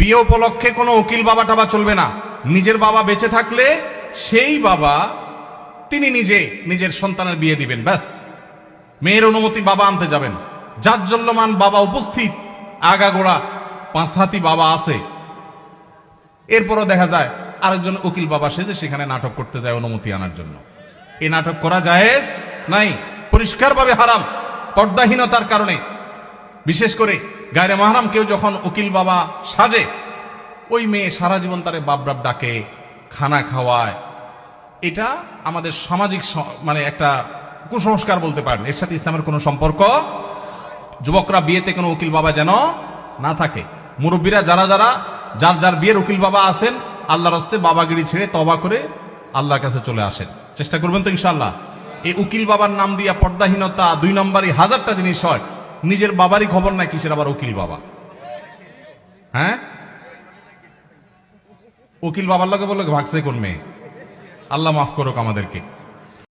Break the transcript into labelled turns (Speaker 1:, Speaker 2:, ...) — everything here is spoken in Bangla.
Speaker 1: বিয়ে উপলক্ষে কোনো উকিল বাবা টাবা চলবে না। নিজের বাবা বেঁচে থাকলে সেই বাবা তিনি নিজে নিজের সন্তানের বিয়ে দিবেন, ব্যাস। মেয়ের অনুমতি বাবা আনতে যাবেন। জাজ্জল্যমান বাবা উপস্থিত, আগাগোড়া 5 হাতি বাবা আছে, এরপরও দেখা যায় আরেকজন উকিল বাবা সেজে সেখানে নাটক করতে যায় অনুমতি আনার জন্য। এই নাটক করা জায়েজ নাই, পরিষ্কারভাবে হারাম। পর্দাহীনতার কারণে বিশেষ করে গায়রে মাহরাম কেউ যখন উকিল বাবা সাজে, ওই মেয়ে সারা জীবন তারে বাপ বাপ ডাকে, খানা খাওয়ায়। এটা আমাদের সামাজিক মানে একটা কুসংস্কার বলতে পারেন, এর সাথে ইসলামের কোনো সম্পর্ক। যুবকরা বিয়েতে কোনো উকিল বাবা যেন না থাকে। মুরব্বীরা যারা যারা যার যার বিয়ের উকিল বাবা আছেন, আল্লাহর হস্তে বাবাগিরি ছেড়ে তওবা করে আল্লাহর কাছে চলে আসেন, চেষ্টা করবেন তো ইনশাআল্লাহ। এই উকিল বাবার নাম দিয়া পর্দাহীনতা 2 নম্বরই হাজারটা জিনিস হয়। নিজের বাবারই খবর নাই, কিসের আবার উকিল বাবা। হ্যাঁ, উকিল বাবার লগে বললো ভাগছে কোন মেয়ে। আল্লাহ মাফ করুক আমাদেরকে।